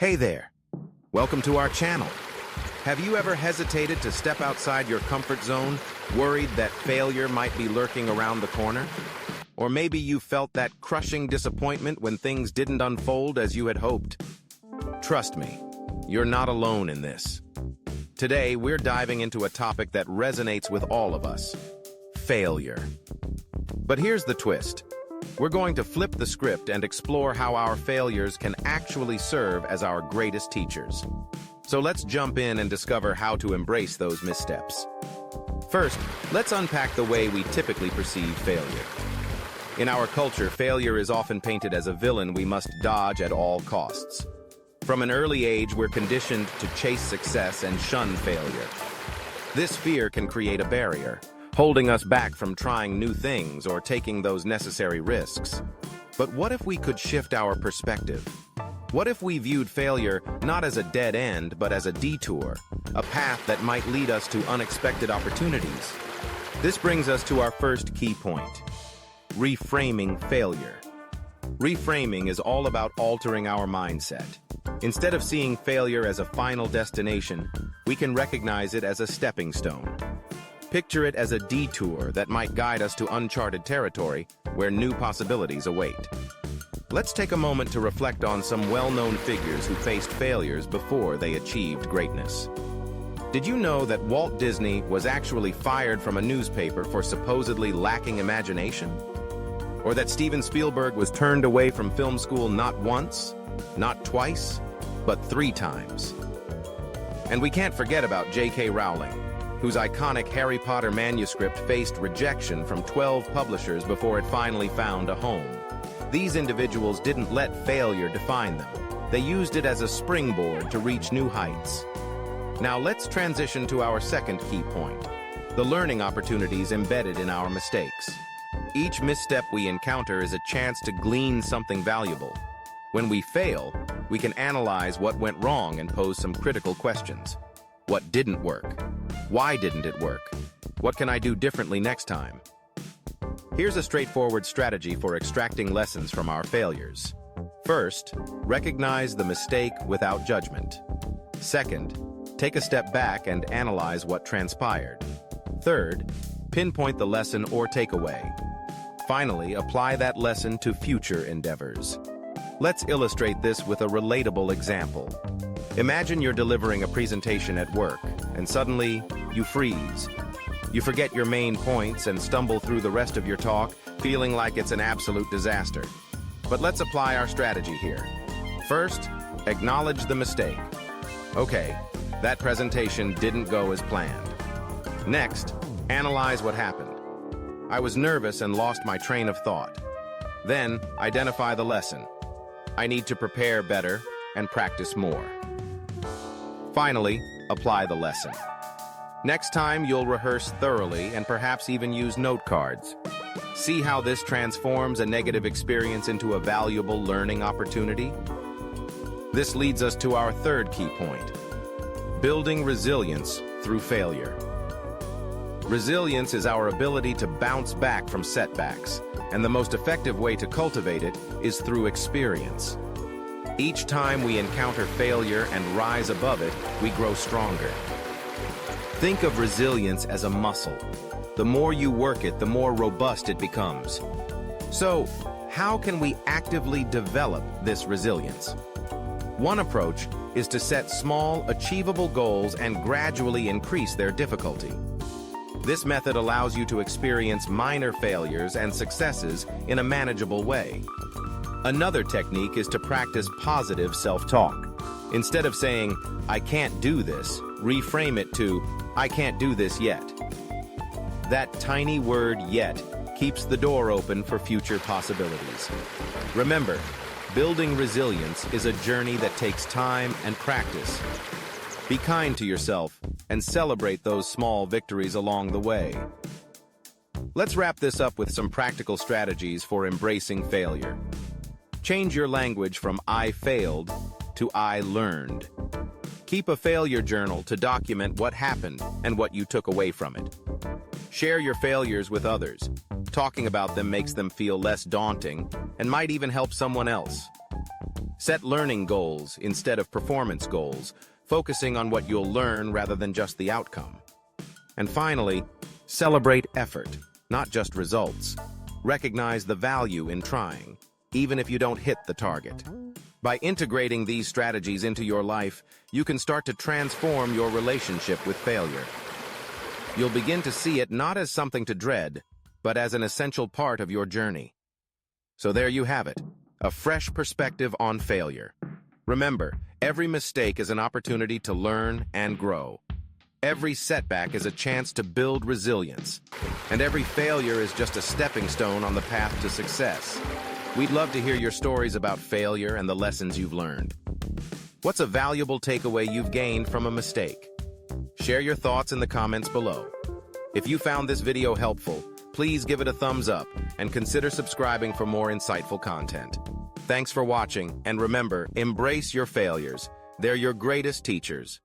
Hey there! Welcome to our channel. Have you ever hesitated to step outside your comfort zone, worried that failure might be lurking around the corner? Or maybe you felt that crushing disappointment when things didn't unfold as you had hoped? Trust me, you're not alone in this. Today, we're diving into a topic that resonates with all of us: failure. But here's the twist. We're going to flip the script and explore how our failures can actually serve as our greatest teachers. So let's jump in and discover how to embrace those missteps. First, let's unpack the way we typically perceive failure. In our culture, failure is often painted as a villain we must dodge at all costs. From an early age, we're conditioned to chase success and shun failure. This fear can create a barrier, holding us back from trying new things or taking those necessary risks. But what if we could shift our perspective? What if we viewed failure not as a dead end, but as a detour, a path that might lead us to unexpected opportunities? This brings us to our first key point: reframing failure. Reframing is all about altering our mindset. Instead of seeing failure as a final destination, we can recognize it as a stepping stone. Picture it as a detour that might guide us to uncharted territory where new possibilities await. Let's take a moment to reflect on some well-known figures who faced failures before they achieved greatness. Did you know that Walt Disney was actually fired from a newspaper for supposedly lacking imagination? Or that Steven Spielberg was turned away from film school not once, not twice, but 3 times? And we can't forget about J.K. Rowling, whose iconic Harry Potter manuscript faced rejection from 12 publishers before it finally found a home. These individuals didn't let failure define them. They used it as a springboard to reach new heights. Now let's transition to our second key point: the learning opportunities embedded in our mistakes. Each misstep we encounter is a chance to glean something valuable. When we fail, we can analyze what went wrong and pose some critical questions. What didn't work? Why didn't it work? What can I do differently next time? Here's a straightforward strategy for extracting lessons from our failures. First, recognize the mistake without judgment. Second, take a step back and analyze what transpired. Third, pinpoint the lesson or takeaway. Finally, apply that lesson to future endeavors. Let's illustrate this with a relatable example. Imagine you're delivering a presentation at work, and suddenly, you freeze. You forget your main points and stumble through the rest of your talk, feeling like it's an absolute disaster. But let's apply our strategy here. First, acknowledge the mistake. Okay, that presentation didn't go as planned. Next, analyze what happened. I was nervous and lost my train of thought. Then, identify the lesson. I need to prepare better and practice more. Finally, apply the lesson. Next time, you'll rehearse thoroughly and perhaps even use note cards. See how this transforms a negative experience into a valuable learning opportunity? This leads us to our third key point: building resilience through failure. Resilience is our ability to bounce back from setbacks, and the most effective way to cultivate it is through experience. Each time we encounter failure and rise above it, we grow stronger. Think of resilience as a muscle. The more you work it, the more robust it becomes. So, how can we actively develop this resilience? One approach is to set small, achievable goals and gradually increase their difficulty. This method allows you to experience minor failures and successes in a manageable way. Another technique is to practice positive self-talk. Instead of saying, "I can't do this," reframe it to, "I can't do this yet." That tiny word "yet" keeps the door open for future possibilities. Remember, building resilience is a journey that takes time and practice. Be kind to yourself and celebrate those small victories along the way. Let's wrap this up with some practical strategies for embracing failure. Change your language from "I failed" to "I learned." Keep a failure journal to document what happened and what you took away from it. Share your failures with others. Talking about them makes them feel less daunting and might even help someone else. Set learning goals instead of performance goals, focusing on what you'll learn rather than just the outcome. And finally, celebrate effort, not just results. Recognize the value in trying, even if you don't hit the target. By integrating these strategies into your life, you can start to transform your relationship with failure. You'll begin to see it not as something to dread, but as an essential part of your journey. So there you have it, a fresh perspective on failure. Remember, every mistake is an opportunity to learn and grow. Every setback is a chance to build resilience, and every failure is just a stepping stone on the path to success. We'd love to hear your stories about failure and the lessons you've learned. What's a valuable takeaway you've gained from a mistake? Share your thoughts in the comments below. If you found this video helpful, please give it a thumbs up and consider subscribing for more insightful content. Thanks for watching, and remember, embrace your failures. They're your greatest teachers.